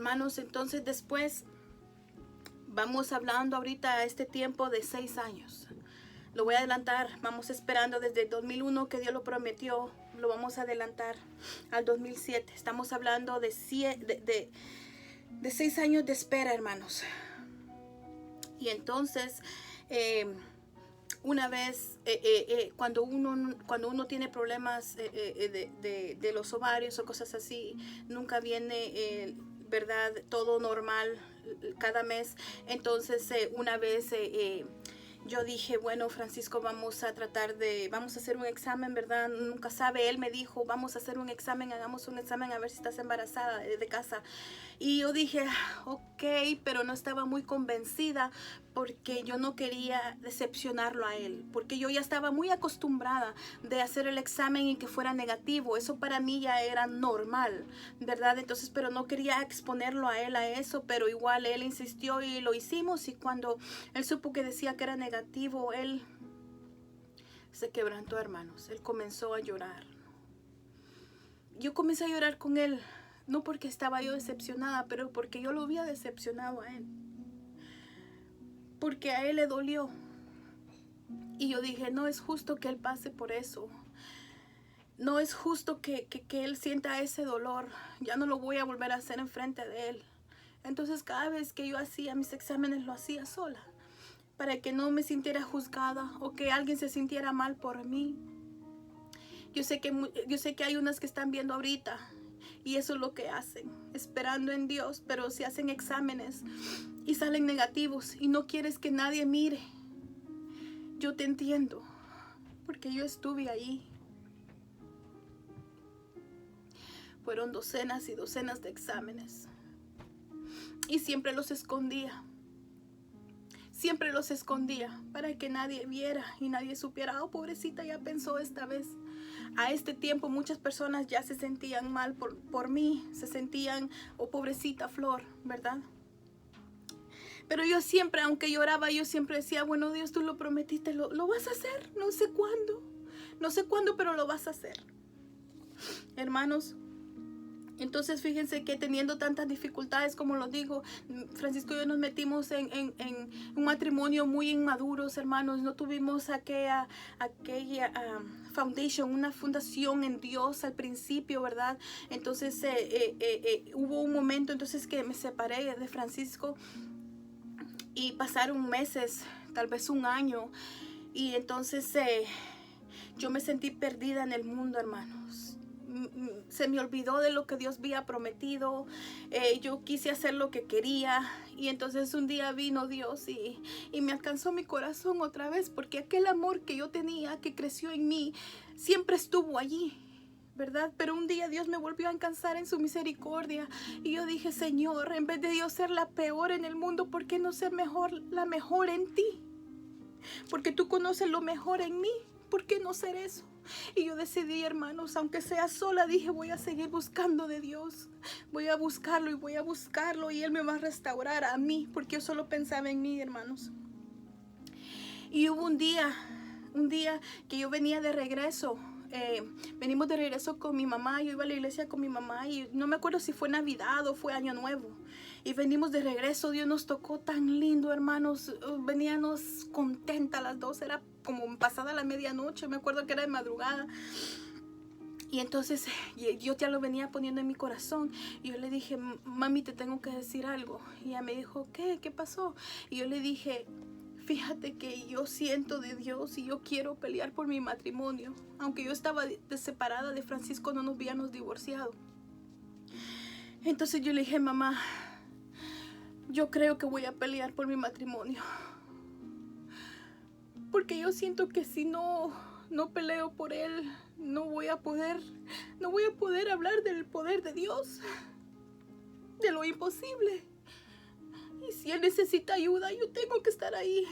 hermanos, entonces después vamos hablando ahorita a este tiempo de 6 años. Lo voy a adelantar, vamos esperando desde el 2001 que Dios lo prometió, lo vamos a adelantar al 2007. Estamos hablando de 6 años de espera, hermanos. Y entonces, una vez, cuando uno tiene problemas de los ovarios o cosas así, nunca viene, ¿verdad? Todo normal cada mes. Entonces, una vez yo dije, bueno, Francisco, vamos a hacer un examen, ¿verdad? Nunca sabe. Él me dijo, vamos a hacer un examen, hagamos un examen a ver si estás embarazada de casa. Y yo dije, ok, pero no estaba muy convencida porque yo no quería decepcionarlo a él, porque yo ya estaba muy acostumbrada de hacer el examen y que fuera negativo. Eso para mí ya era normal, ¿verdad? Entonces, pero no quería exponerlo a él a eso, pero igual él insistió y lo hicimos, y cuando él supo que decía que era negativo, él se quebrantó, hermanos. Él comenzó a llorar. Yo comencé a llorar con él, no porque estaba yo decepcionada, pero porque yo lo había decepcionado a él. Porque a él le dolió. Y yo dije, no es justo que él pase por eso. No es justo que él sienta ese dolor. Ya no lo voy a volver a hacer enfrente de él. Entonces cada vez que yo hacía mis exámenes lo hacía sola, para que no me sintiera juzgada o que alguien se sintiera mal por mí. Yo sé que hay unas que están viendo ahorita y eso es lo que hacen, esperando en Dios, pero si hacen exámenes y salen negativos y no quieres que nadie mire. Yo te entiendo, porque yo estuve ahí. Fueron docenas y docenas de exámenes y siempre los escondía. Siempre los escondía para que nadie viera y nadie supiera. Oh, pobrecita, ya pensó esta vez. A este tiempo muchas personas ya se sentían mal por mí. Se sentían, oh, pobrecita Flor, ¿verdad? Pero yo siempre, aunque lloraba, yo siempre decía, bueno, Dios, tú lo prometiste, lo vas a hacer. No sé cuándo, pero lo vas a hacer. Hermanos, entonces fíjense que teniendo tantas dificultades, como lo digo, Francisco y yo nos metimos en un matrimonio muy inmaduros, hermanos. No tuvimos aquella foundation, una fundación en Dios al principio, ¿verdad? Entonces hubo un momento entonces que me separé de Francisco y pasaron meses, tal vez un año, y entonces yo me sentí perdida en el mundo, hermanos. Se me olvidó de lo que Dios había prometido. Yo quise hacer lo que quería, y entonces un día vino Dios y me alcanzó mi corazón otra vez, porque aquel amor que yo tenía, que creció en mí, siempre estuvo allí, ¿verdad? Pero un día Dios me volvió a alcanzar en su misericordia, y yo dije, Señor, en vez de yo ser la peor en el mundo, ¿por qué no ser la mejor en ti? Porque tú conoces lo mejor en mí. ¿Por qué no ser eso? Y yo decidí, hermanos, aunque sea sola, dije, voy a seguir buscando de Dios. Voy a buscarlo y voy a buscarlo, y Él me va a restaurar a mí, porque yo solo pensaba en mí, hermanos. Y hubo un día que yo venía de regreso. Venimos de regreso con mi mamá. Yo iba a la iglesia con mi mamá y no me acuerdo si fue Navidad o fue Año Nuevo. Y venimos de regreso. Dios nos tocó tan lindo, hermanos. Veníamos contentas las dos. Era como pasada la medianoche. Me acuerdo que era de madrugada. Y entonces yo ya lo venía poniendo en mi corazón. Y yo le dije, mami, te tengo que decir algo. Y ella me dijo, ¿qué pasó? Y yo le dije, fíjate que yo siento de Dios y yo quiero pelear por mi matrimonio. Aunque yo estaba separada de Francisco, no nos habíamos divorciado. Entonces yo le dije, mamá, yo creo que voy a pelear por mi matrimonio. Porque yo siento que si no peleo por él, no voy a poder hablar del poder de Dios, de lo imposible. Y si él necesita ayuda, yo tengo que estar ahí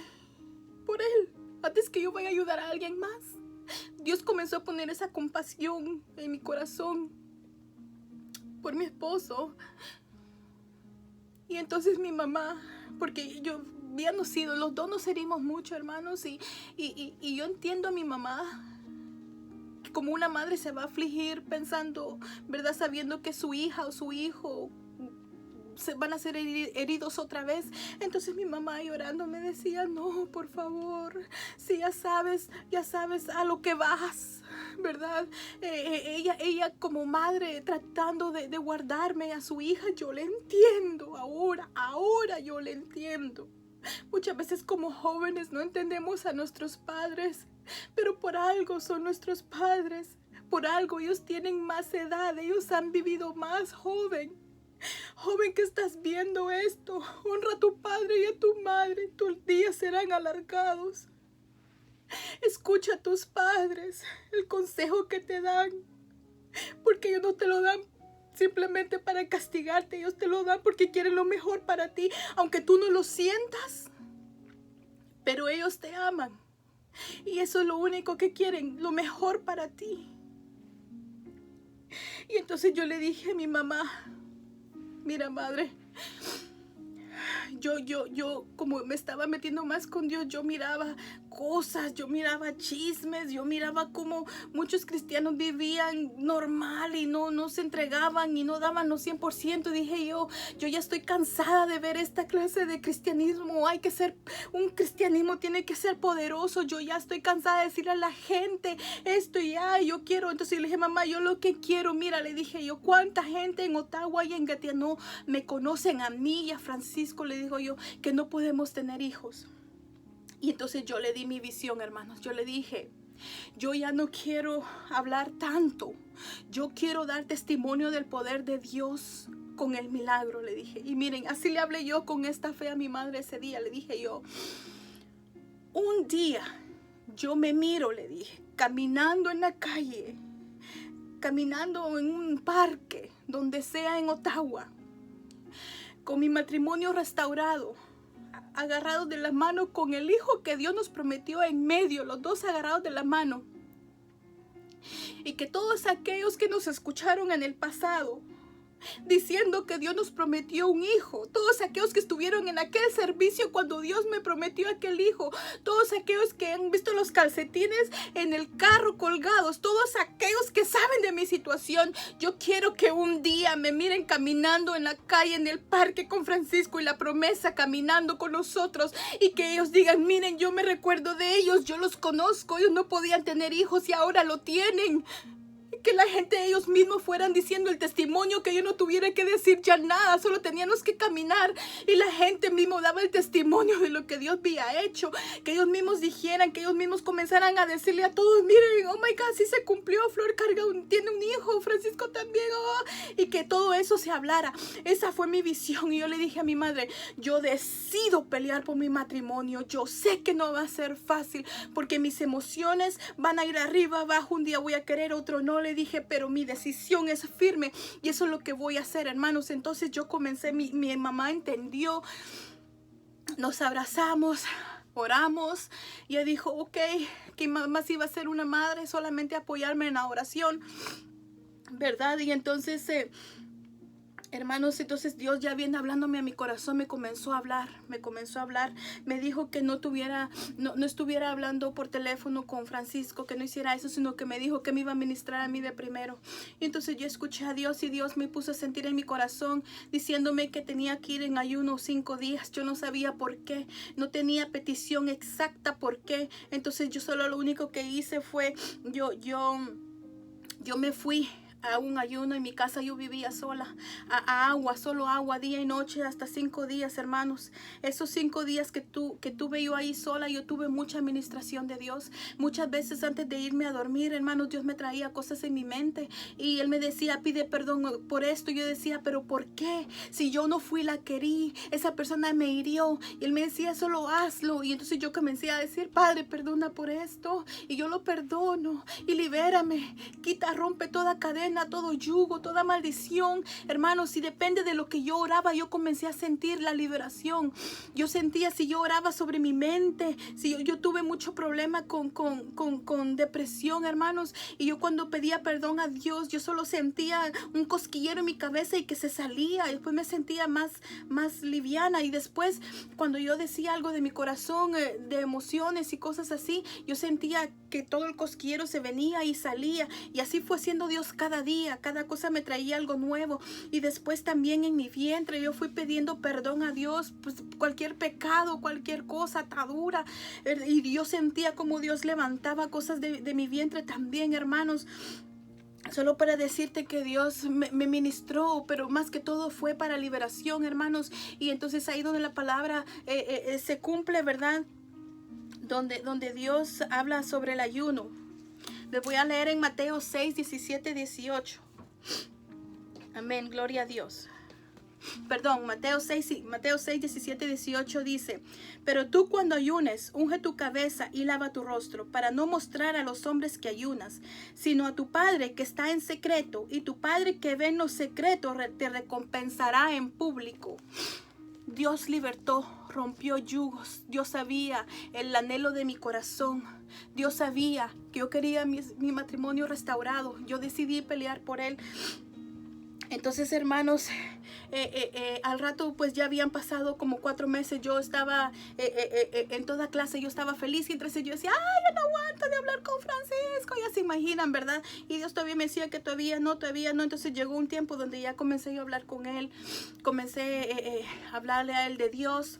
por él, antes que yo vaya a ayudar a alguien más. Dios comenzó a poner esa compasión en mi corazón por mi esposo. Y entonces mi mamá, porque yo habíamos sido, los dos nos herimos mucho, hermanos, y yo entiendo a mi mamá, que como una madre se va a afligir pensando, ¿verdad? Sabiendo que su hija o su hijo van a ser heridos otra vez. Entonces mi mamá llorando me decía, no, por favor, si ya sabes a lo que vas, ¿verdad? Ella como madre tratando de guardarme a su hija, yo le entiendo ahora yo le entiendo. Muchas veces como jóvenes no entendemos a nuestros padres, pero por algo son nuestros padres. Por algo ellos tienen más edad, ellos han vivido más. Joven que estás viendo esto, honra a tu padre y a tu madre, tus días serán alargados. Escucha a tus padres, el consejo que te dan, porque ellos no te lo dan simplemente para castigarte, ellos te lo dan porque quieren lo mejor para ti, aunque tú no lo sientas, pero ellos te aman y eso es lo único que quieren, lo mejor para ti. Y entonces yo le dije a mi mamá, mira madre, yo como me estaba metiendo más con Dios, yo miraba cosas, yo miraba chismes, yo miraba cómo muchos cristianos vivían normal y no se entregaban y no daban los 100%. Y dije yo ya estoy cansada de ver esta clase de cristianismo. Un cristianismo tiene que ser poderoso. Yo ya estoy cansada de decirle a la gente esto y yo quiero. Entonces le dije, mamá, yo lo que quiero, mira, le dije yo, cuánta gente en Ottawa y en Gatineau me conocen a mí y a Francisco, le digo yo, que no podemos tener hijos. Y entonces yo le di mi visión, hermanos. Yo le dije, yo ya no quiero hablar tanto. Yo quiero dar testimonio del poder de Dios con el milagro, le dije. Y miren, así le hablé yo con esta fe a mi madre ese día. Le dije yo, un día yo me miro, le dije, caminando en la calle, caminando en un parque, donde sea en Ottawa, con mi matrimonio restaurado, agarrados de la mano con el hijo que Dios nos prometió en medio, los dos agarrados de la mano. Y que todos aquellos que nos escucharon en el pasado, diciendo que Dios nos prometió un hijo, todos aquellos que estuvieron en aquel servicio cuando Dios me prometió aquel hijo, todos aquellos que han visto los calcetines en el carro colgados, todos aquellos que saben de mi situación, yo quiero que un día me miren caminando en la calle, en el parque con Francisco y la promesa caminando con nosotros, y que ellos digan, miren, yo me recuerdo de ellos, yo los conozco, ellos no podían tener hijos y ahora lo tienen. Que la gente, ellos mismos fueran diciendo el testimonio, que yo no tuviera que decir ya nada, solo teníamos que caminar y la gente mismo daba el testimonio de lo que Dios había hecho, que ellos mismos dijeran, que ellos mismos comenzaran a decirle a todos, miren, oh my God, sí se cumplió, Flor tiene un hijo, Francisco también, y que todo eso se hablara. Esa fue mi visión y yo le dije a mi madre, yo decido pelear por mi matrimonio, yo sé que no va a ser fácil porque mis emociones van a ir arriba, abajo, un día voy a querer, otro no, le dije, pero mi decisión es firme y eso es lo que voy a hacer, hermanos. Entonces yo comencé, mi mamá entendió, nos abrazamos, oramos y ella dijo, ok, que mamá sí iba a ser una madre, solamente apoyarme en la oración, ¿verdad? Y entonces hermanos, entonces Dios ya viene hablándome a mi corazón, me comenzó a hablar, me dijo que no estuviera hablando por teléfono con Francisco, que no hiciera eso, sino que me dijo que me iba a ministrar a mí de primero. Y entonces yo escuché a Dios y Dios me puso a sentir en mi corazón, diciéndome que tenía que ir en ayuno 5 días, yo no sabía por qué, no tenía petición exacta por qué, entonces yo solo lo único que hice fue, yo me fui a un ayuno en mi casa. Yo vivía sola, solo agua, día y noche, hasta 5 días, hermanos. Esos 5 días que tuve yo ahí sola, yo tuve mucha administración de Dios. Muchas veces antes de irme a dormir, hermanos, Dios me traía cosas en mi mente y Él me decía, pide perdón por esto. Yo decía, pero ¿por qué? Si yo no fui la que herí, esa persona me hirió. Y Él me decía, solo hazlo. Y entonces yo comencé a decir, Padre, perdona por esto. Y yo lo perdono y libérame. Quita, rompe toda cadena, todo yugo, toda maldición. Hermanos, si depende de lo que yo oraba, yo comencé a sentir la liberación. Yo sentía, si yo oraba sobre mi mente, si yo tuve mucho problema con depresión, hermanos, y yo cuando pedía perdón a Dios, yo solo sentía un cosquillero en mi cabeza y que se salía, y después me sentía más liviana, y después cuando yo decía algo de mi corazón, de emociones y cosas así, yo sentía que todo el cosquillero se venía y salía. Y así fue siendo Dios cada día. Cada cosa me traía algo nuevo. Y después también en mi vientre yo fui pidiendo perdón a Dios. Pues cualquier pecado, cualquier cosa, atadura. Y yo sentía como Dios levantaba cosas de mi vientre también, hermanos. Solo para decirte que Dios me ministró, pero más que todo fue para liberación, hermanos. Y entonces ahí donde la palabra se cumple, ¿verdad? Donde Dios habla sobre el ayuno. Les voy a leer en Mateo 6, 17, 18. Amén, gloria a Dios. Perdón, Mateo 6, 17, 18 dice: pero tú cuando ayunes, unge tu cabeza y lava tu rostro, para no mostrar a los hombres que ayunas, sino a tu Padre que está en secreto, y tu Padre que ve en lo secreto te recompensará en público. Dios libertó, rompió yugos. Dios sabía el anhelo de mi corazón. Dios sabía que yo quería mi matrimonio restaurado. Yo decidí pelear por él. Entonces, hermanos, al rato pues ya habían pasado como 4 meses. Yo estaba en toda clase, yo estaba feliz, y entonces yo decía: ay, yo no aguanto de hablar con Francisco. Ya se imaginan, ¿verdad? Y Dios todavía me decía que todavía no. Entonces llegó un tiempo donde ya comencé yo a hablar con él. Comencé a hablarle a él de Dios,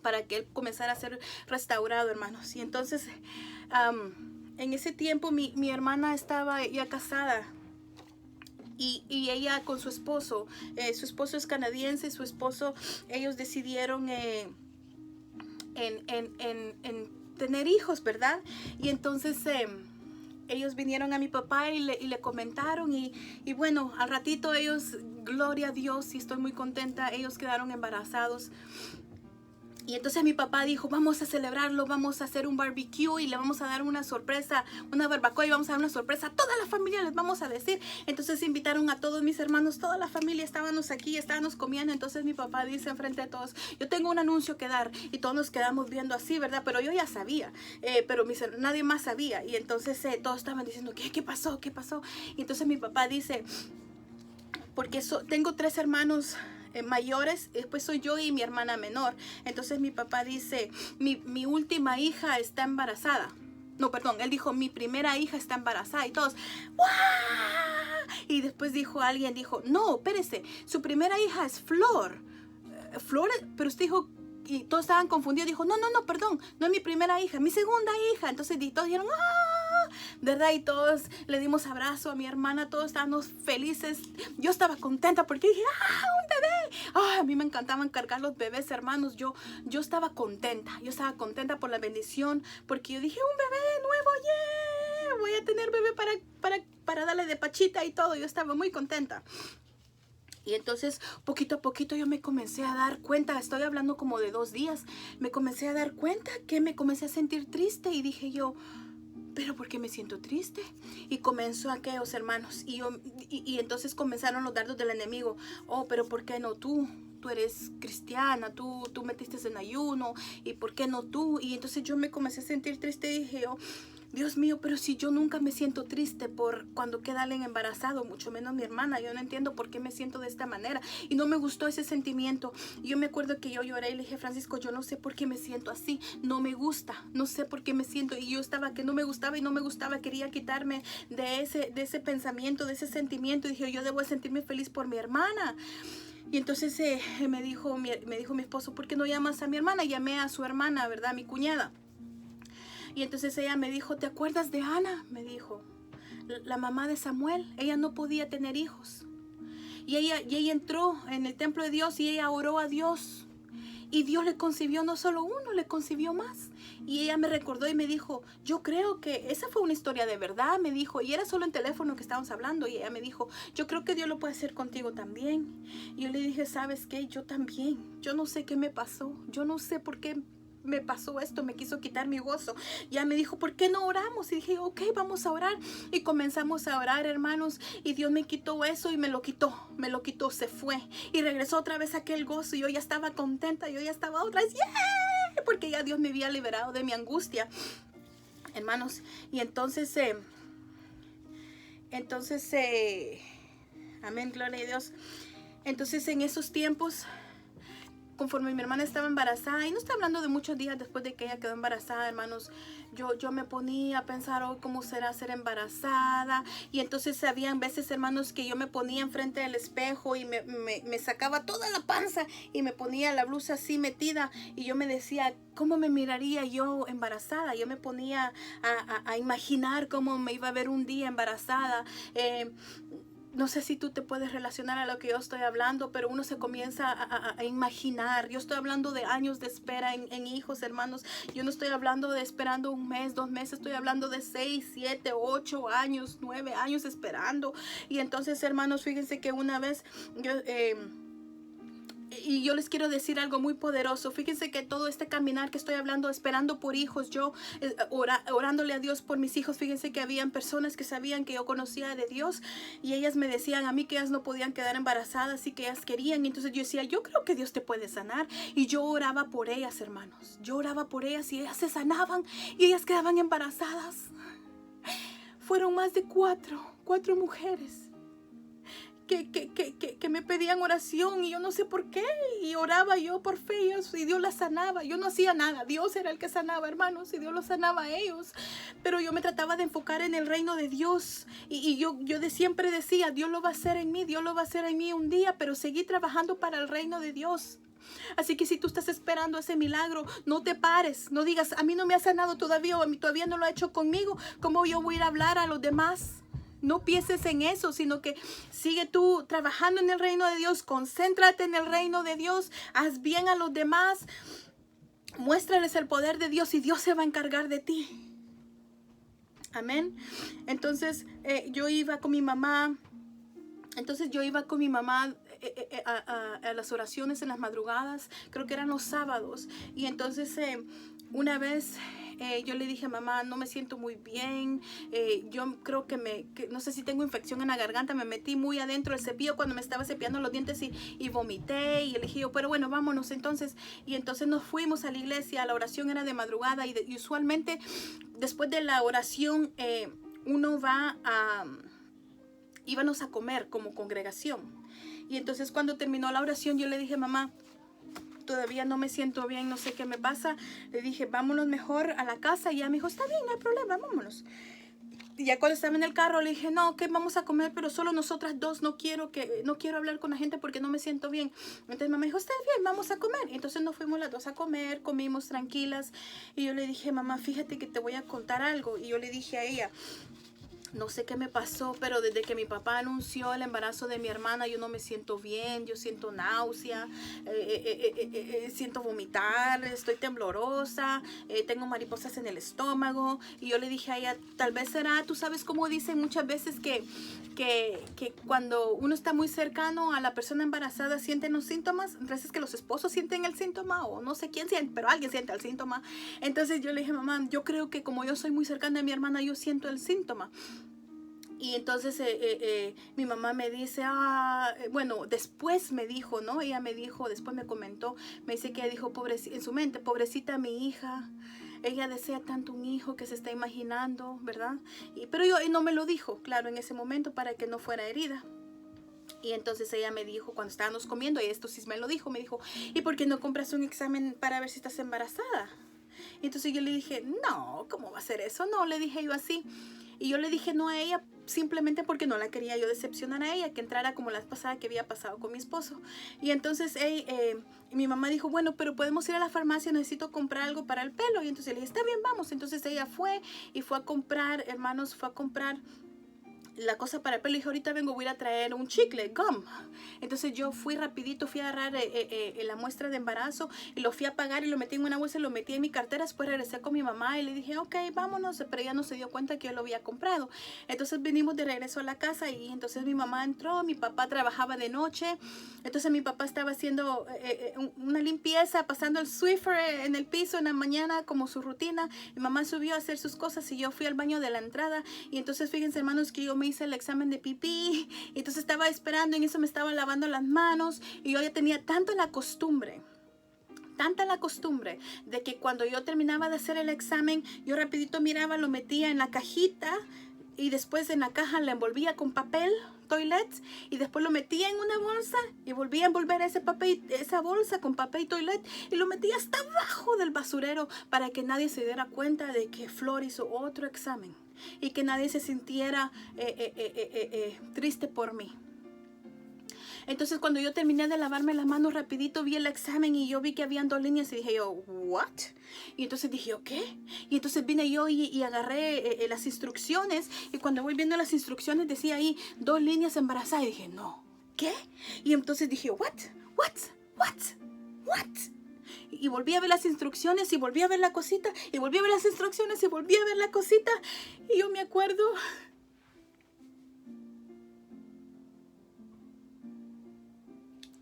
para que él comenzara a ser restaurado, hermanos. Y entonces en ese tiempo mi hermana estaba ya casada. Y ella con su esposo es canadiense. Su esposo, ellos decidieron en tener hijos, ¿verdad? Y entonces ellos vinieron a mi papá y le comentaron, y bueno, al ratito ellos, gloria a Dios, y estoy muy contenta, ellos quedaron embarazados. Y entonces mi papá dijo: vamos a celebrarlo, vamos a hacer un barbecue y le vamos a dar una sorpresa, una barbacoa, y vamos a dar una sorpresa a toda la familia, les vamos a decir. Entonces invitaron a todos mis hermanos, toda la familia, estábamos aquí, estábamos comiendo. Entonces mi papá dice enfrente de todos: yo tengo un anuncio que dar. Y todos nos quedamos viendo así, ¿verdad? Pero yo ya sabía, pero nadie más sabía. Y entonces todos estaban diciendo: ¿qué pasó? ¿Qué pasó? Y entonces mi papá dice: porque tengo 3 hermanos mayores, después soy yo y mi hermana menor. Entonces mi papá dice: mi última hija está embarazada. No, perdón, él dijo: mi primera hija está embarazada. Y todos: ¡guau! Y después alguien dijo: no, espérese, su primera hija es Flor. Flor, pero usted dijo... Y todos estaban confundidos. Dijo: no, perdón, no es mi primera hija, mi segunda hija. Entonces todos dijeron: ¡ah! ¿Verdad? Y todos le dimos abrazo a mi hermana, todos estábamos felices. Yo estaba contenta porque dije: ¡ah, un bebé! ¡Ah! A mí me encantaban cargar los bebés, hermanos. Yo estaba contenta, por la bendición, porque yo dije: un bebé nuevo, ¡yeah! Voy a tener bebé para darle de pachita y todo. Yo estaba muy contenta. Y entonces poquito a poquito yo me comencé a dar cuenta, estoy hablando como de 2 días, me comencé a dar cuenta que me comencé a sentir triste. Y dije yo: ¿pero por qué me siento triste? Y comenzó aquellos, hermanos, y entonces comenzaron los dardos del enemigo. Oh, pero ¿por qué no tú? Tú eres cristiana, tú metiste en ayuno, ¿y por qué no tú? Y entonces yo me comencé a sentir triste y dije yo: Dios mío, pero si yo nunca me siento triste por cuando queda alguien embarazado, mucho menos mi hermana. Yo no entiendo por qué me siento de esta manera. Y no me gustó ese sentimiento. Y yo me acuerdo que yo lloré y le dije: Francisco, yo no sé por qué me siento así. No me gusta, no sé por qué me siento. Y yo estaba que no me gustaba y no me gustaba. Quería quitarme de ese pensamiento, de ese sentimiento. Y dije: yo debo sentirme feliz por mi hermana. Y entonces me dijo mi esposo: ¿por qué no llamas a mi hermana? Llamé a su hermana, ¿verdad? Mi cuñada. Y entonces ella me dijo: ¿te acuerdas de Ana? Me dijo, la mamá de Samuel. Ella no podía tener hijos. Y ella entró en el templo de Dios y ella oró a Dios. Y Dios le concibió no solo uno, le concibió más. Y ella me recordó y me dijo: yo creo que esa fue una historia de verdad, me dijo. Y era solo en teléfono que estábamos hablando. Y ella me dijo: yo creo que Dios lo puede hacer contigo también. Y yo le dije: ¿sabes qué? Yo también. Yo no sé qué me pasó. Yo no sé por qué me pasó esto, me quiso quitar mi gozo. Ya me dijo: ¿por qué no oramos? Y dije: ok, vamos a orar. Y comenzamos a orar, hermanos, y Dios me quitó eso y me lo quitó, se fue. Y regresó otra vez aquel gozo y yo ya estaba contenta, yo ya estaba otra vez, ¡yeah! Porque ya Dios me había liberado de mi angustia, hermanos. Y entonces, amén, gloria a Dios. Entonces en esos tiempos conforme mi hermana estaba embarazada, y no estoy hablando de muchos días después de que ella quedó embarazada, hermanos, yo me ponía a pensar, oh, ¿cómo será ser embarazada? Y entonces habían veces, hermanos, que yo me ponía enfrente del espejo y me sacaba toda la panza y me ponía la blusa así metida, y yo me decía, ¿cómo me miraría yo embarazada? Yo me ponía a imaginar cómo me iba a ver un día embarazada. No sé si tú te puedes relacionar a lo que yo estoy hablando, pero uno se comienza a imaginar. Yo estoy hablando de años de espera en hijos, hermanos. Yo no estoy hablando de esperando un mes, 2 meses. Estoy hablando de 6, 7, 8 años, 9 años esperando. Y entonces, hermanos, fíjense que una vez y yo les quiero decir algo muy poderoso. Fíjense que todo este caminar que estoy hablando, esperando por hijos, yo orándole a Dios por mis hijos, fíjense que habían personas que sabían que yo conocía de Dios, y ellas me decían a mí que ellas no podían quedar embarazadas y que ellas querían. Y entonces yo decía, yo creo que Dios te puede sanar. Y yo oraba por ellas, hermanos. Yo oraba por ellas y ellas se sanaban y ellas quedaban embarazadas. Fueron más de cuatro mujeres que me pedían oración, y yo no sé por qué, y oraba yo por fe, y Dios las sanaba. Yo no hacía nada, Dios era el que sanaba, hermanos, y Dios los sanaba a ellos, pero yo me trataba de enfocar en el reino de Dios, y yo siempre decía, Dios lo va a hacer en mí, Dios lo va a hacer en mí un día, pero seguí trabajando para el reino de Dios. Así que si tú estás esperando ese milagro, no te pares, no digas, a mí no me ha sanado todavía, o a mí todavía no lo ha hecho conmigo, ¿cómo yo voy a ir a hablar a los demás? No pienses en eso, sino que sigue tú trabajando en el reino de Dios, concéntrate en el reino de Dios, haz bien a los demás, muéstrales el poder de Dios y Dios se va a encargar de ti. Amén. Entonces yo iba con mi mamá. A las oraciones en las madrugadas, creo que eran los sábados, y entonces una vez yo le dije, mamá, no me siento muy bien, yo creo que no sé si tengo infección en la garganta, me metí muy adentro del cepillo cuando me estaba cepillando los dientes y vomité, y le dije yo, pero bueno, vámonos entonces. Y entonces nos fuimos a la iglesia, la oración era de madrugada, y usualmente después de la oración uno va íbamos a comer como congregación. Y entonces cuando terminó la oración yo le dije, mamá, todavía no me siento bien, no sé qué me pasa. Le dije, vámonos mejor a la casa. Y ella me dijo, está bien, no hay problema, vámonos. Y ya cuando estaba en el carro le dije, no, que vamos a comer, pero solo nosotras dos, no quiero hablar con la gente porque no me siento bien. Entonces mamá dijo, está bien, vamos a comer. Y entonces nos fuimos las dos a comer, comimos tranquilas. Y yo le dije, mamá, fíjate que te voy a contar algo. Y yo le dije a ella, no sé qué me pasó, pero desde que mi papá anunció el embarazo de mi hermana, yo no me siento bien, yo siento náusea, siento vomitar, estoy temblorosa, tengo mariposas en el estómago. Y yo le dije a ella, tal vez será, tú sabes cómo dicen muchas veces que cuando uno está muy cercano a la persona embarazada sienten los síntomas, entonces que los esposos sienten el síntoma, o no sé quién siente, pero alguien siente el síntoma. Entonces yo le dije, mamá, yo creo que como yo soy muy cercana a mi hermana, yo siento el síntoma. Y entonces mi mamá me dice, bueno, después me dijo, ¿no? Ella me dijo, después me comentó, me dice que ella dijo, en su mente, pobrecita mi hija, ella desea tanto un hijo que se está imaginando, ¿verdad? Pero yo no me lo dijo, claro, en ese momento para que no fuera herida. Y entonces ella me dijo, cuando estábamos comiendo, y esto sí me lo dijo, me dijo, ¿y por qué no compras un examen para ver si estás embarazada? Y entonces yo le dije, no, ¿cómo va a ser eso? No, le dije yo así. Y yo le dije no a ella simplemente porque no la quería yo decepcionar a ella, que entrara como la vez pasada que había pasado con mi esposo. Y entonces mi mamá dijo, bueno, pero podemos ir a la farmacia, necesito comprar algo para el pelo. Y entonces le dije, está bien, vamos. Entonces ella fue y fue a comprar, hermanos, fue a comprar la cosa para el pelo. Y dije, ahorita vengo, voy a ir a traer un chicle, gum. Entonces yo fui rapidito, fui a agarrar la muestra de embarazo y lo fui a pagar y lo metí en una bolsa y lo metí en mi cartera. Después regresé con mi mamá y le dije, ok, vámonos, pero ella no se dio cuenta que yo lo había comprado. Entonces vinimos de regreso a la casa y entonces mi mamá entró, mi papá trabajaba de noche, entonces mi papá estaba haciendo una limpieza, pasando el Swiffer en el piso en la mañana como su rutina. Mi mamá subió a hacer sus cosas y yo fui al baño de la entrada. Y entonces fíjense, hermanos, que yo me hice el examen de pipí, y entonces estaba esperando, en eso me estaba lavando las manos, y yo ya tenía tanta la costumbre de que cuando yo terminaba de hacer el examen, yo rapidito miraba, lo metía en la cajita y después en la caja la envolvía con papel toilet y después lo metía en una bolsa y volvía a envolver ese papel, esa bolsa con papel toilet y lo metía hasta abajo del basurero para que nadie se diera cuenta de que Flor hizo otro examen y que nadie se sintiera triste por mí. Entonces cuando yo terminé de lavarme las manos rapidito, vi el examen y yo vi que habían 2 líneas y dije yo, ¿what? Y entonces dije yo, ¿qué? Y entonces vine yo y agarré las instrucciones y cuando voy viendo las instrucciones decía ahí 2 líneas embarazadas y dije, no, ¿qué? Y entonces dije, ¿what? Y volví a ver las instrucciones y volví a ver la cosita y volví a ver las instrucciones y volví a ver la cosita y yo me acuerdo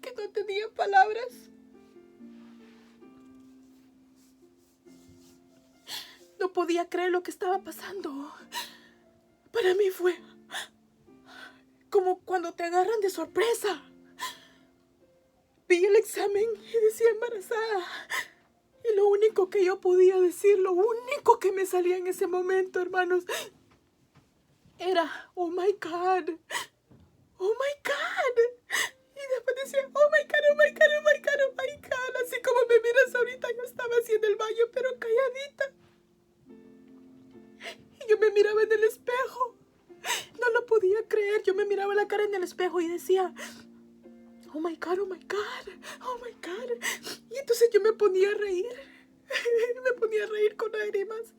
que no tenía palabras. No podía creer lo que estaba pasando. Para mí fue como cuando te agarran de sorpresa. Vi el examen y decía embarazada. Y lo único que yo podía decir, lo único que me salía en ese momento, hermanos, era, oh my God, oh my God. Y después decía, oh my God, oh my God, oh my God, oh my God. Así como me miras ahorita, yo estaba así en el baño, pero calladita. Y yo me miraba en el espejo. No lo podía creer. Yo me miraba la cara en el espejo y decía, oh my God, oh my God, oh my God. Y entonces yo me ponía a reír. Me ponía a reír con lágrimas.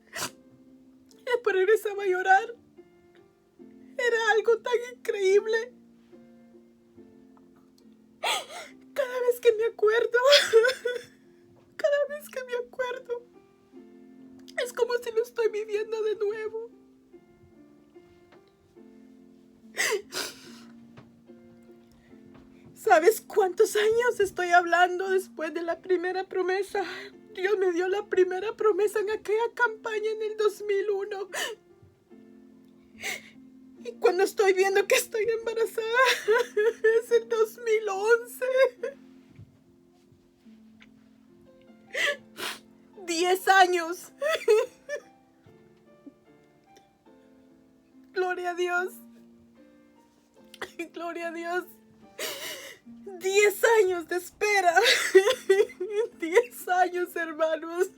Y después regresaba a llorar. Era algo tan increíble. Cada vez que me acuerdo, es como si lo estoy viviendo de nuevo. ¿Sabes cuántos años estoy hablando después de la primera promesa? Dios me dio la primera promesa en aquella campaña en el 2001. Y cuando estoy viendo que estoy embarazada, es el 2011. 10 años. Gloria a Dios. Gloria a Dios. 10 años de espera. 10 años, hermanos.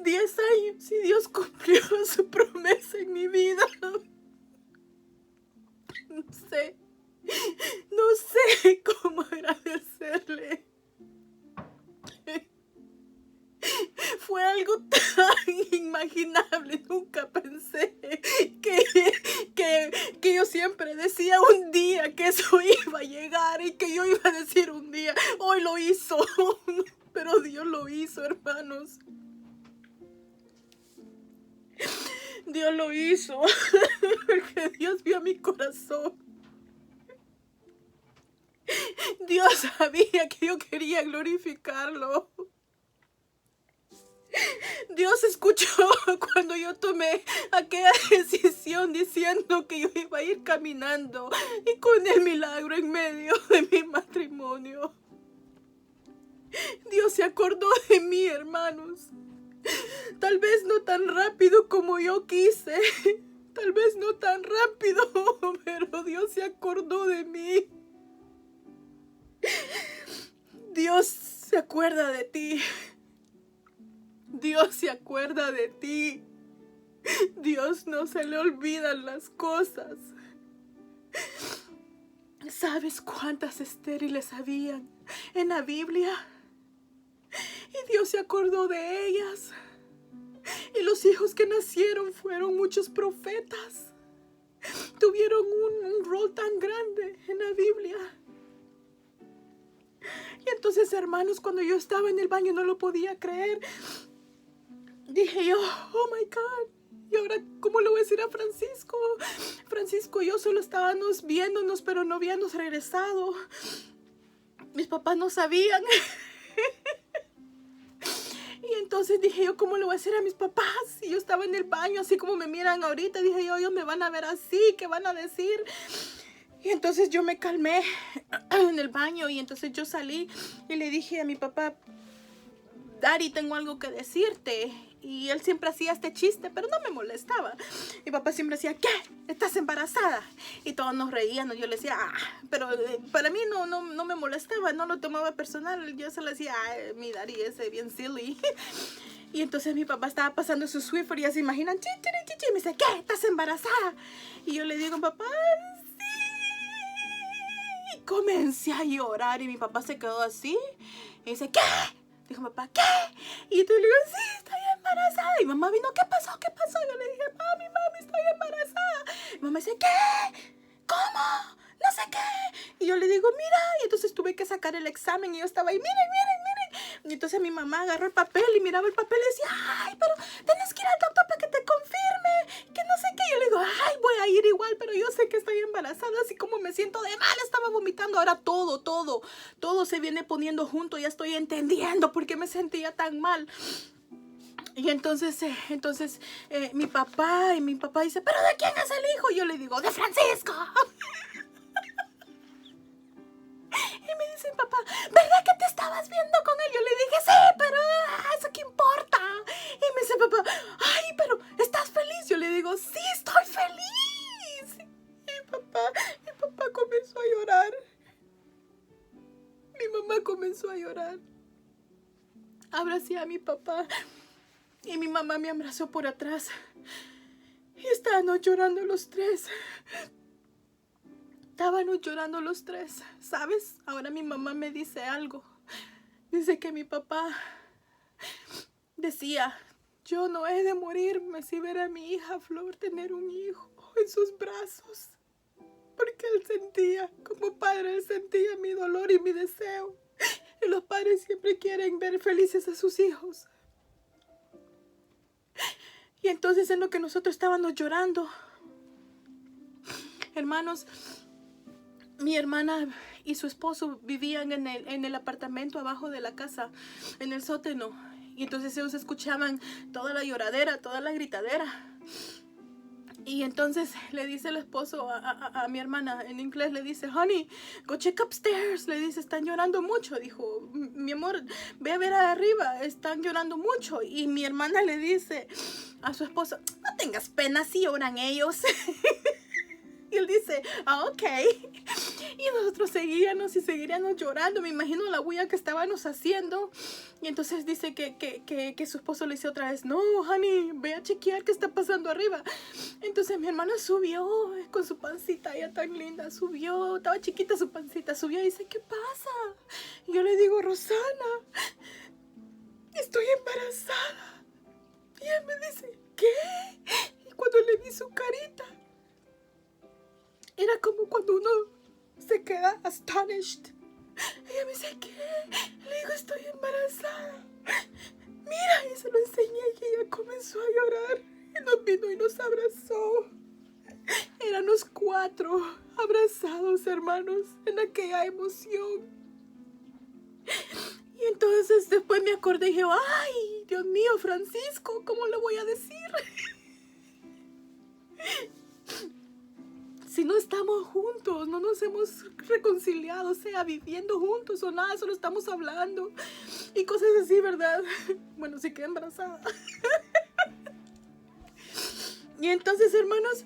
10 años y Dios cumplió su promesa en mi vida. No sé cómo agradecerle. Fue algo tan inimaginable. Nunca pensé que yo siempre decía un día que eso iba a llegar y que yo iba a decir un día, hoy lo hizo. Pero Dios lo hizo, hermanos. Dios lo hizo. Porque Dios vio mi corazón. Dios sabía que yo quería glorificarlo. Dios escuchó cuando yo tomé aquella decisión diciendo que yo iba a ir caminando y con el milagro en medio de mi matrimonio. Dios se acordó de mí, hermanos. Tal vez no tan rápido como yo quise. Tal vez no tan rápido, pero Dios se acordó de mí. Dios se acuerda de ti. Dios se acuerda de ti. Dios no se le olvidan las cosas. ¿Sabes cuántas estériles habían en la Biblia? Y Dios se acordó de ellas. Y los hijos que nacieron fueron muchos profetas. Tuvieron un rol tan grande en la Biblia. Y entonces, hermanos, cuando yo estaba en el baño no lo podía creer. Dije yo, oh my God. Y ahora, ¿cómo le voy a decir a Francisco? Francisco y yo solo estábamos viéndonos, pero no habíamos regresado. Mis papás no sabían. Y entonces dije yo, ¿cómo le voy a decir a mis papás? Y yo estaba en el baño, así como me miran ahorita. Dije yo, ellos me van a ver así, ¿qué van a decir? Y entonces yo me calmé en el baño y entonces yo salí y le dije a mi papá, Daddy, tengo algo que decirte. Y él siempre hacía este chiste, pero no me molestaba. Mi papá siempre decía, ¿qué? ¿Estás embarazada? Y todos nos reíamos. Yo le decía, pero para mí no me molestaba, no lo tomaba personal. Yo se le decía, mi Daddy ese bien silly. Y entonces mi papá estaba pasando su Swiffer y ya se imaginan, chi, chi, chi, chi, y me dice, ¿qué? ¿Estás embarazada? Y yo le digo, papá, sí. Y comencé a llorar y mi papá se quedó así. Y dice, ¿qué? Dijo papá, ¿qué? Y yo le digo, sí, estoy embarazada. Y mamá vino, ¿qué pasó? ¿Qué pasó? Yo le dije, mami, estoy embarazada. Y mamá dice, ¿qué? ¿Cómo? No sé qué. Y yo le digo, mira. Y entonces tuve que sacar el examen y yo estaba ahí, miren. Y entonces mi mamá agarró el papel y miraba el papel y decía, ay, pero tienes que ir al doctor para que te confirme, que no sé qué. Yo le digo, ay, voy a ir igual, pero yo sé que estoy embarazada, así como me siento de mal, estaba vomitando. Ahora todo se viene poniendo junto, ya estoy entendiendo por qué me sentía tan mal. Y entonces mi papá dice, ¿pero de quién es el hijo? Y yo le digo, de Francisco. Y me dice papá, ¿verdad que te estabas viendo con él? Yo le dije, sí, pero ¿eso qué importa? Y me dice papá, ay, pero ¿estás feliz? Yo le digo, sí, estoy feliz. Y mi papá comenzó a llorar. Mi mamá comenzó a llorar. Abracé a mi papá y mi mamá me abrazó por atrás. Y estábamos llorando los tres. Estábamos llorando los tres, ¿sabes? Ahora mi mamá me dice algo. Dice que mi papá decía, yo no he de morirme si ver a mi hija Flor tener un hijo en sus brazos. Porque él sentía, como padre, él sentía mi dolor y mi deseo. Y los padres siempre quieren ver felices a sus hijos. Y entonces en lo que nosotros estábamos llorando, hermanos, mi hermana y su esposo vivían en el apartamento abajo de la casa, en el sótano. Y entonces ellos escuchaban toda la lloradera, toda la gritadera. Y entonces le dice el esposo a mi hermana, en inglés le dice, honey, go check upstairs. Le dice, están llorando mucho. Dijo, mi amor, ve a ver arriba, están llorando mucho. Y mi hermana le dice a su esposo, no tengas pena si lloran ellos. Y él dice, ok. Y nosotros seguíamos llorando. Me imagino la bulla que estábamos haciendo. Y entonces dice que su esposo le dice otra vez, no, honey, ve a chequear qué está pasando arriba. Entonces mi hermana subió con su pancita, ella tan linda, subió, estaba chiquita su pancita, subió y dice, ¿qué pasa? Y yo le digo, Rosana, estoy embarazada. Y él me dice, ¿qué? Y cuando le vi su carita, era como cuando uno se queda astonished. Ella me dice, ¿qué? Le digo, estoy embarazada. Mira, y se lo enseñé y ella comenzó a llorar. Y nos vino y nos abrazó. Éramos 4 abrazados, hermanos, en aquella emoción. Y entonces después me acordé y dije, ay, Dios mío, Francisco, ¿cómo le voy a decir? Si no estamos juntos, no nos hemos reconciliado, sea viviendo juntos o nada, solo estamos hablando y cosas así, ¿verdad? Bueno, sí quedé embarazada. Y entonces, hermanos,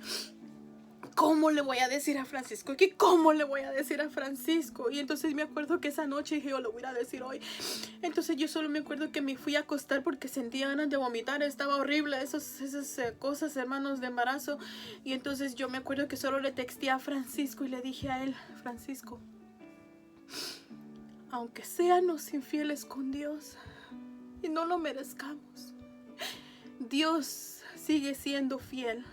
¿cómo le voy a decir a Francisco? ¿Cómo le voy a decir a Francisco? Y entonces me acuerdo que esa noche dije, yo lo voy a decir hoy. Entonces yo solo me acuerdo que me fui a acostar porque sentía ganas de vomitar. Estaba horrible esas cosas, hermanos, de embarazo. Y entonces yo me acuerdo que solo le texté a Francisco y le dije a él, Francisco, aunque seamos infieles con Dios y no lo merezcamos, Dios sigue siendo fiel.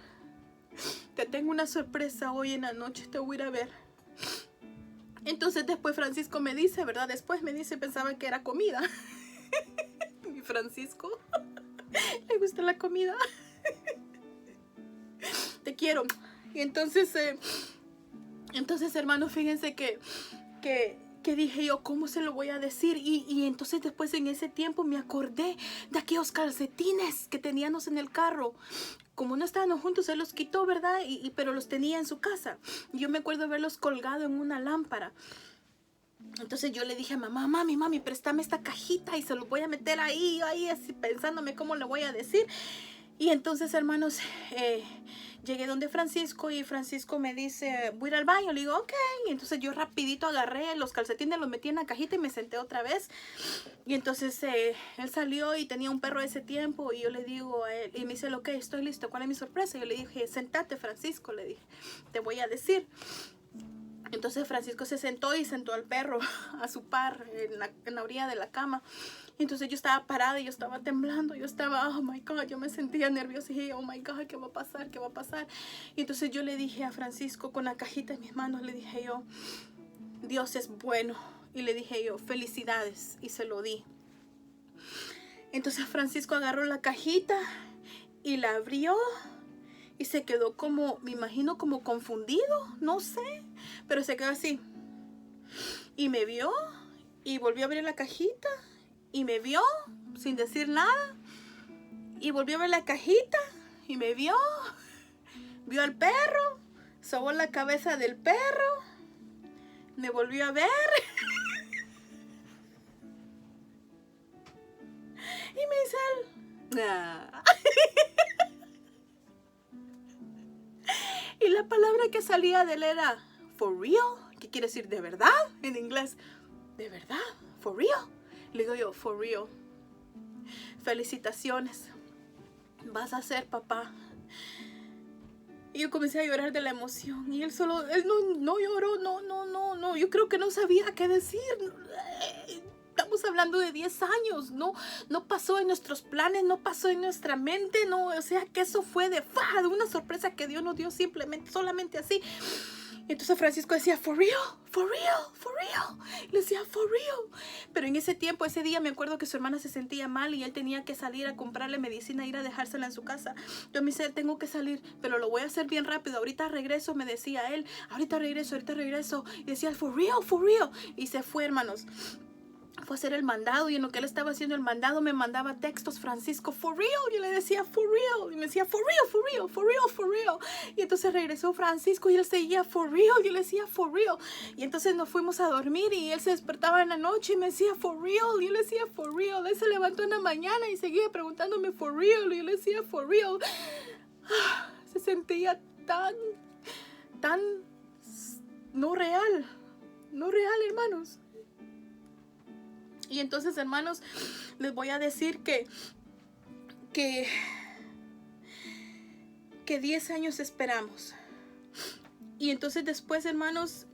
Te tengo una sorpresa hoy en la noche, te voy a ir a ver. Entonces después Francisco me dice, ¿verdad? Después me dice, pensaba que era comida. Mi Francisco, le gusta la comida. Te quiero. Y entonces, hermanos, fíjense que dije yo, ¿cómo se lo voy a decir? Y entonces después en ese tiempo me acordé de aquellos calcetines que teníamos en el carro. Como no estábamos juntos, él los quitó, ¿verdad? Pero los tenía en su casa. Yo me acuerdo haberlos colgado en una lámpara. Entonces yo le dije a mamá, mami, préstame esta cajita y se lo voy a meter ahí, así pensándome cómo le voy a decir. Y entonces, hermanos, llegué donde Francisco y Francisco me dice, voy a ir al baño. Le digo, ok. Y entonces yo rapidito agarré los calcetines, los metí en la cajita y me senté otra vez. Y entonces él salió y tenía un perro ese tiempo y yo le digo a él, y me dice, ok, estoy listo, ¿cuál es mi sorpresa? Yo le dije, sentate, Francisco, le dije, te voy a decir. Entonces Francisco se sentó y sentó al perro a su par en la orilla de la cama. Entonces yo estaba parada y yo estaba temblando, yo estaba, oh my God, yo me sentía nerviosa y dije, oh my God, ¿qué va a pasar? ¿Qué va a pasar? Y entonces yo le dije a Francisco con la cajita en mis manos, le dije yo, Dios es bueno. Y le dije yo, felicidades, y se lo di. Entonces Francisco agarró la cajita y la abrió y se quedó como, me imagino como confundido, no sé, pero se quedó así. Y me vio y volvió a abrir la cajita y me vio sin decir nada. Y volvió a ver la cajita y me vio. Vio al perro, sobó la cabeza del perro, me volvió a ver. Y me dice él, nah. Y la palabra que salía de él era, for real, que quiere decir de verdad en inglés. ¿De verdad? ¿For real? Le digo yo, for real. Felicitaciones. Vas a ser papá. Y yo comencé a llorar de la emoción. Y él no lloró, no. Yo creo que no sabía qué decir. Estamos hablando de 10 años. No pasó en nuestros planes, no pasó en nuestra mente. No, o sea que eso fue de una sorpresa que Dios nos dio solamente así. Entonces Francisco decía, for real, for real, for real. Y le decía, for real. Pero en ese tiempo, ese día, me acuerdo que su hermana se sentía mal y él tenía que salir a comprarle medicina, ir a dejársela en su casa. Yo me dice, tengo que salir, pero lo voy a hacer bien rápido. Ahorita regreso, me decía él. Ahorita regreso. Y decía, for real, for real. Y se fue, hermanos. Fue a hacer el mandado y en lo que él estaba haciendo el mandado me mandaba textos, Francisco, for real. Yo le decía, for real. Y me decía, for real, for real, for real, for real. Y entonces regresó Francisco y él seguía, for real. Yo le decía, for real. Y entonces nos fuimos a dormir y él se despertaba en la noche y me decía, for real. Y yo le decía, for real. Él se levantó en la mañana y seguía preguntándome, for real. Y yo le decía, for real. Se sentía tan no real, hermanos. Y entonces, hermanos, les voy a decir que 10 años esperamos. Y entonces después, hermanos,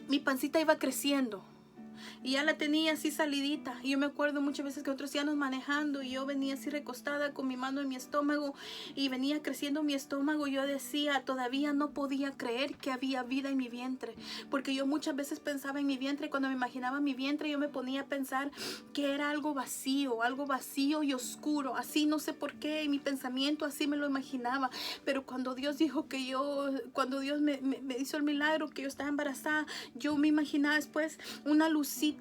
mi pancita iba creciendo. Y ya la tenía así salidita. Y yo me acuerdo muchas veces que otros íbamos manejando y yo venía así recostada con mi mano en mi estómago y venía creciendo mi estómago. Yo decía, todavía no podía creer que había vida en mi vientre, porque yo muchas veces pensaba en mi vientre. Cuando me imaginaba mi vientre, yo me ponía a pensar que era algo vacío y oscuro. Así, no sé por qué, en mi pensamiento así me lo imaginaba. Pero cuando Dios dijo cuando Dios me hizo el milagro que yo estaba embarazada, yo me imaginaba después una lucita,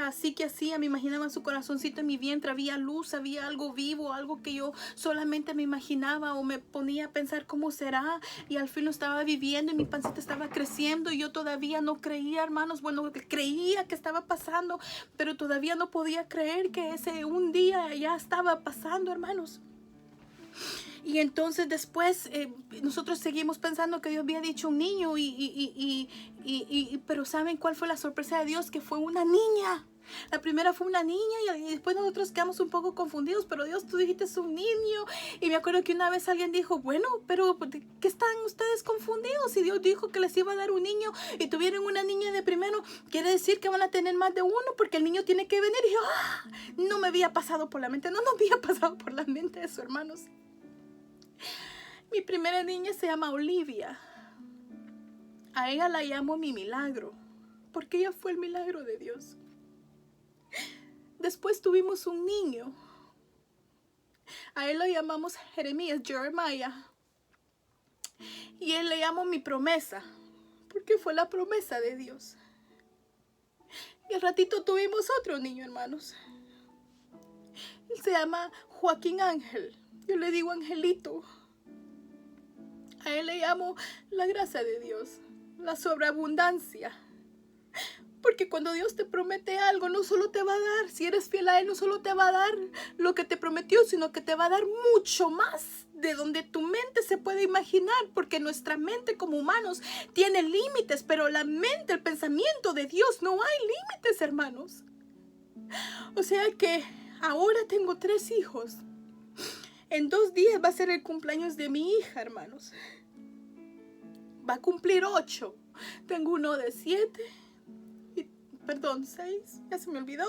así que hacía, me imaginaba su corazoncito en mi vientre, había luz, había algo vivo, algo que yo solamente me imaginaba o me ponía a pensar cómo será, y al fin lo estaba viviendo y mi pancita estaba creciendo y yo todavía no creía, hermanos. Bueno, creía que estaba pasando, pero todavía no podía creer que ese un día ya estaba pasando, hermanos. Y entonces después nosotros seguimos pensando que Dios había dicho un niño pero ¿saben cuál fue la sorpresa de Dios? Que fue una niña. La primera fue una niña y después nosotros quedamos un poco confundidos, pero Dios, tú dijiste es un niño. Y me acuerdo que una vez alguien dijo, bueno, pero ¿qué están ustedes confundidos? Si Dios dijo que les iba a dar un niño y tuvieron una niña de primero, quiere decir que van a tener más de uno porque el niño tiene que venir. Y yo, no me había pasado por la mente, no había pasado por la mente eso, hermanos. Mi primera niña se llama Olivia. A ella la llamo mi milagro, porque ella fue el milagro de Dios. Después tuvimos un niño. A él lo llamamos Jeremiah. Y él le llamo mi promesa, porque fue la promesa de Dios. Y al ratito tuvimos otro niño, hermanos. Él se llama Joaquín Ángel. Yo le digo Angelito. A él le llamo la gracia de Dios, la sobreabundancia. Porque cuando Dios te promete algo, no solo te va a dar, si eres fiel a Él, no solo te va a dar lo que te prometió, sino que te va a dar mucho más de donde tu mente se puede imaginar. Porque nuestra mente como humanos tiene límites, pero la mente, el pensamiento de Dios, no hay límites, hermanos. O sea que ahora tengo 3 hijos. En 2 días va a ser el cumpleaños de mi hija, hermanos. Va a cumplir 8. Tengo uno de 7. 6, ya se me olvidó.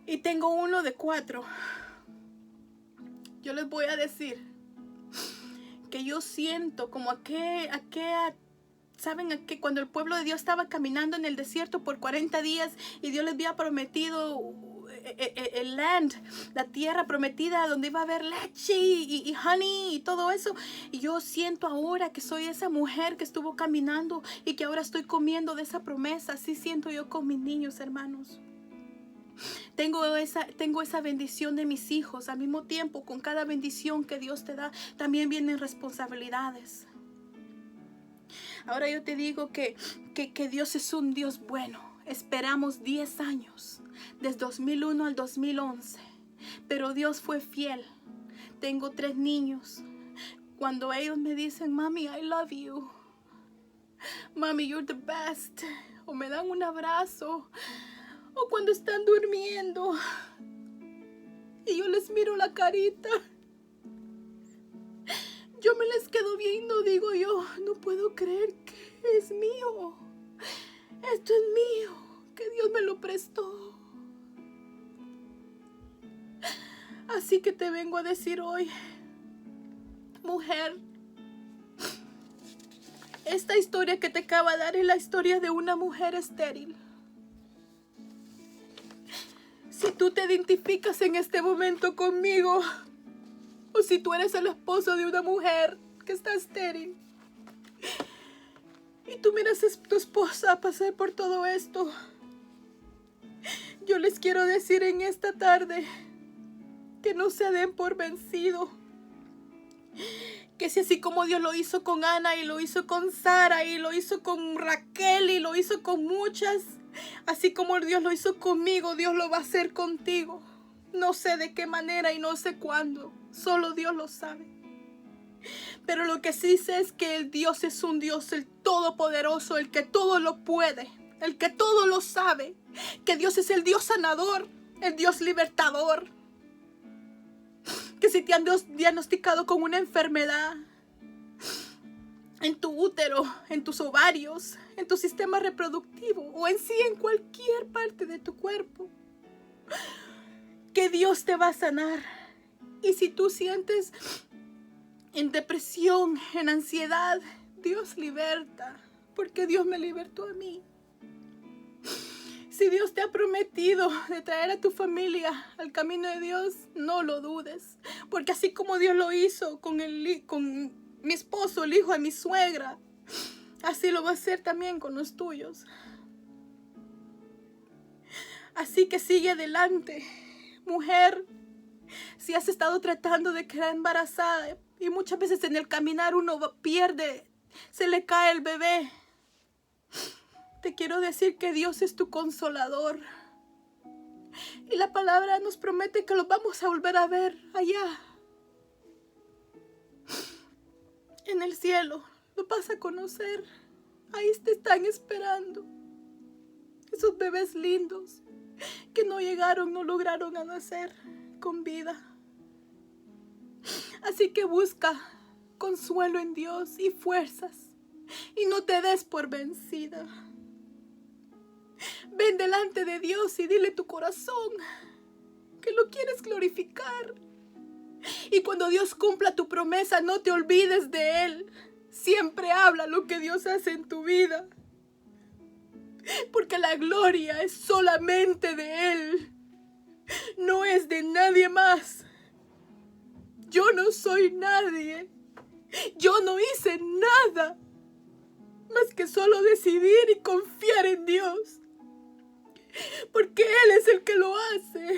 Y tengo uno de 4. Yo les voy a decir que yo siento como ¿saben a qué? Cuando el pueblo de Dios estaba caminando en el desierto por 40 días y Dios les había prometido el land, la tierra prometida donde iba a haber leche y honey y todo eso. Y yo siento ahora que soy esa mujer que estuvo caminando y que ahora estoy comiendo de esa promesa. Así siento yo con mis niños, hermanos. Tengo esa bendición de mis hijos. Al mismo tiempo, con cada bendición que Dios te da, también vienen responsabilidades. Ahora yo te digo que Dios es un Dios bueno. Esperamos 10 años, desde 2001 al 2011, pero Dios fue fiel. Tengo 3 niños. Cuando ellos me dicen, mami, I love you, mami, you're the best, o me dan un abrazo, o cuando están durmiendo y yo les miro la carita, yo me les quedo viendo, digo yo, no puedo creer que es mío. Esto es mío, que Dios me lo prestó. Así que te vengo a decir hoy, mujer, esta historia que te acaba de dar es la historia de una mujer estéril. Si tú te identificas en este momento conmigo, o si tú eres el esposo de una mujer que está estéril, y tú miras a tu esposa pasar por todo esto, yo les quiero decir en esta tarde que no se den por vencido. Que si así como Dios lo hizo con Ana y lo hizo con Sara y lo hizo con Raquel y lo hizo con muchas, así como Dios lo hizo conmigo, Dios lo va a hacer contigo. No sé de qué manera y no sé cuándo, solo Dios lo sabe. Pero lo que sí sé es que el Dios es un Dios, el todopoderoso, el que todo lo puede, el que todo lo sabe. Que Dios es el Dios sanador, el Dios libertador. Que si te han diagnosticado con una enfermedad en tu útero, en tus ovarios, en tu sistema reproductivo o en sí en cualquier parte de tu cuerpo, que Dios te va a sanar. Y si tú sientes en depresión, en ansiedad, Dios liberta, porque Dios me libertó a mí. Si Dios te ha prometido de traer a tu familia al camino de Dios, no lo dudes, porque así como Dios lo hizo con mi esposo, el hijo de mi suegra, así lo va a hacer también con los tuyos. Así que sigue adelante, mujer. Si has estado tratando de quedar embarazada y muchas veces en el caminar uno pierde, se le cae el bebé, te quiero decir que Dios es tu consolador. Y la palabra nos promete que lo vamos a volver a ver allá, en el cielo. Lo vas a conocer. Ahí te están esperando. Esos bebés lindos que no llegaron, no lograron a nacer con vida. Así que busca consuelo en Dios y fuerzas. Y no te des por vencida. Ven delante de Dios y dile tu corazón que lo quieres glorificar. Y cuando Dios cumpla tu promesa, no te olvides de Él. Siempre habla lo que Dios hace en tu vida. Porque la gloria es solamente de Él. No es de nadie más. Yo no soy nadie. Yo no hice nada más que solo decidir y confiar en Dios. Porque Él es el que lo hace.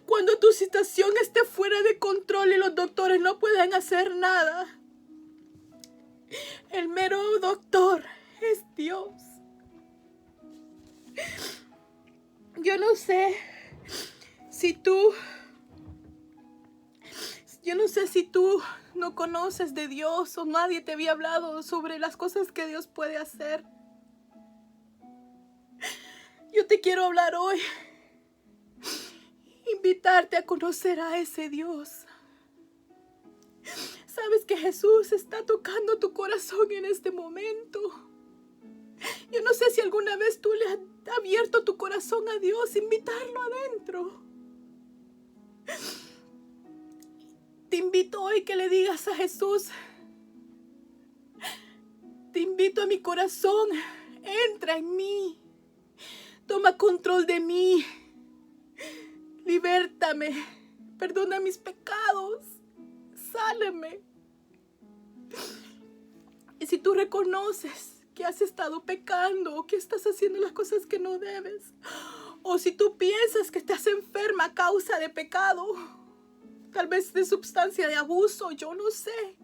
Cuando tu situación esté fuera de control y los doctores no puedan hacer nada, el mero doctor, es Dios. Yo no sé si tú no conoces de Dios o nadie te había hablado sobre las cosas que Dios puede hacer. Yo te quiero hablar hoy, invitarte a conocer a ese Dios. Sabes que Jesús está tocando tu corazón en este momento. Yo no sé si alguna vez tú le has abierto tu corazón a Dios, invitarlo adentro. Te invito hoy que le digas a Jesús, te invito a mi corazón, entra en mí, toma control de mí, libértame, perdona mis pecados, sálame. Y si tú reconoces que has estado pecando o que estás haciendo las cosas que no debes, o si tú piensas que estás enferma a causa de pecado, tal vez de sustancia de abuso, yo no sé.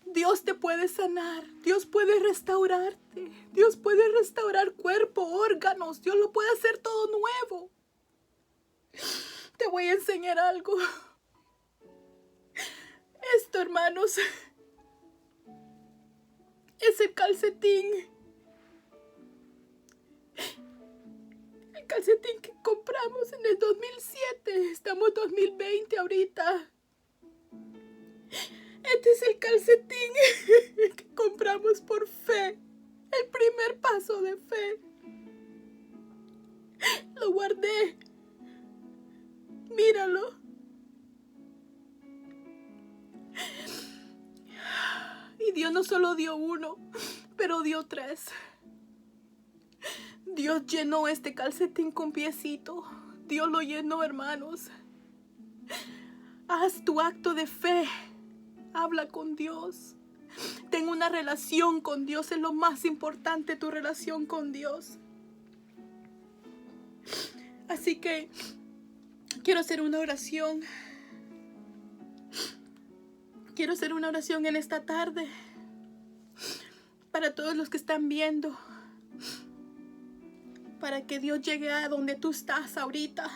Dios te puede sanar, Dios puede restaurarte, Dios puede restaurar cuerpo, órganos, Dios lo puede hacer todo nuevo. Te voy a enseñar algo. Esto, hermanos, es el calcetín. El calcetín que compramos en el 2007. Estamos en 2020 ahorita. Este es el calcetín que compramos por fe. El primer paso de fe. Lo guardé. Míralo. Y Dios no solo dio uno, pero dio 3. Dios llenó este calcetín con piecito. Dios lo llenó, hermanos. Haz tu acto de fe. Habla con Dios. Ten una relación con Dios. Es lo más importante, tu relación con Dios. Así que quiero hacer una oración. Quiero hacer una oración en esta tarde. Para todos los que están viendo. Para que Dios llegue a donde tú estás ahorita.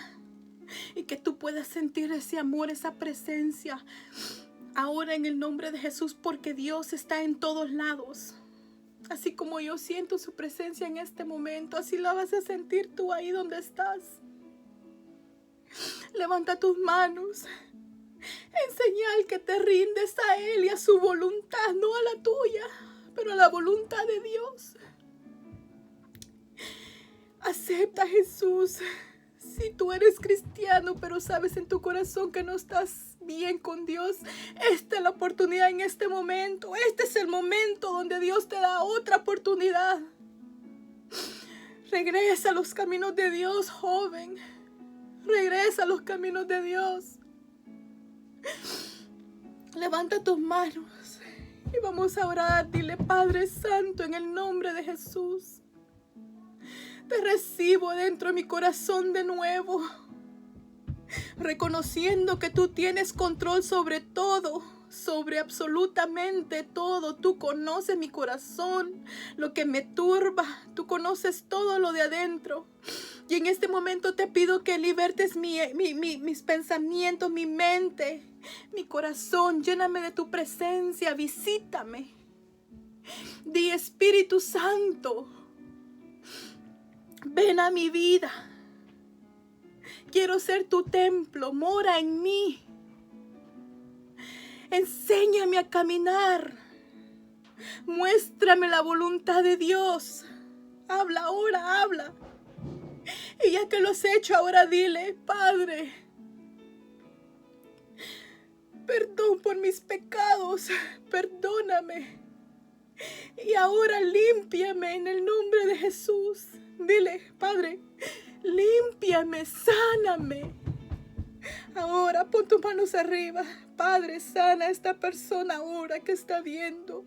Y que tú puedas sentir ese amor, esa presencia. Ahora en el nombre de Jesús, porque Dios está en todos lados. Así como yo siento su presencia en este momento, así la vas a sentir tú ahí donde estás. Levanta tus manos. En señal que te rindes a Él y a su voluntad, no a la tuya, pero a la voluntad de Dios. Acepta a Jesús. Si tú eres cristiano, pero sabes en tu corazón que no estás bien con Dios, esta es la oportunidad en este momento. Este es el momento donde Dios te da otra oportunidad. Regresa a los caminos de Dios, joven. Regresa a los caminos de Dios. Levanta tus manos y vamos a orar. Dile: Padre Santo, en el nombre de Jesús, te recibo dentro de mi corazón de nuevo, reconociendo que tú tienes control sobre todo, sobre absolutamente todo. Tú conoces mi corazón, lo que me turba, tú conoces todo lo de adentro. Y en este momento te pido que libertes mis pensamientos, mi mente, mi corazón. Lléname de tu presencia, visítame. Di: Espíritu Santo, ven a mi vida. Quiero ser tu templo, mora en mí. Enséñame a caminar. Muéstrame la voluntad de Dios. Habla ahora, habla. Y ya que lo has hecho, ahora dile: Padre, perdón por mis pecados, perdóname. Y ahora límpiame en el nombre de Jesús. Dile: Padre, límpiame, sáname. Ahora pon tus manos arriba. Padre, sana a esta persona ahora que está viendo.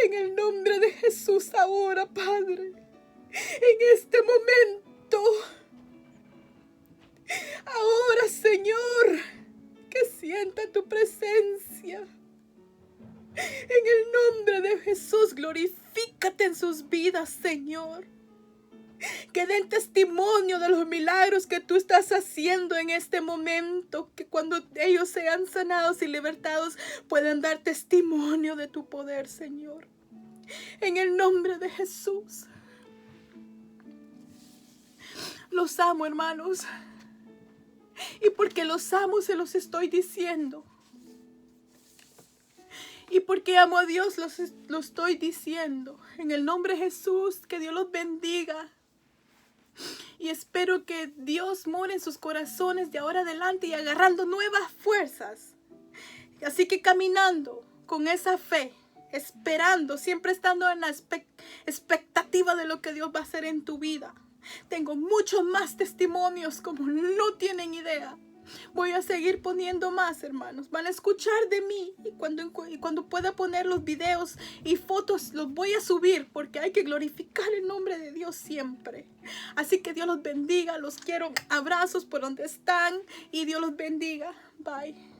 En el nombre de Jesús ahora, Padre. En este momento. Ahora, Señor, que sienta tu presencia. En el nombre de Jesús, glorifícate en sus vidas, Señor. Que den testimonio de los milagros que tú estás haciendo en este momento. Que cuando ellos sean sanados y libertados puedan dar testimonio de tu poder, Señor. En el nombre de Jesús. Los amo, hermanos. Y porque los amo se los estoy diciendo. Y porque amo a Dios lo estoy diciendo. En el nombre de Jesús, que Dios los bendiga. Y espero que Dios more en sus corazones de ahora adelante y agarrando nuevas fuerzas. Así que caminando con esa fe, esperando, siempre estando en la expectativa de lo que Dios va a hacer en tu vida. Tengo muchos más testimonios como no tienen idea. Voy a seguir poniendo más, hermanos. Van a escuchar de mí. Y cuando pueda poner los videos y fotos, los voy a subir. Porque hay que glorificar el nombre de Dios siempre. Así que Dios los bendiga. Los quiero. Abrazos por donde están. Y Dios los bendiga. Bye.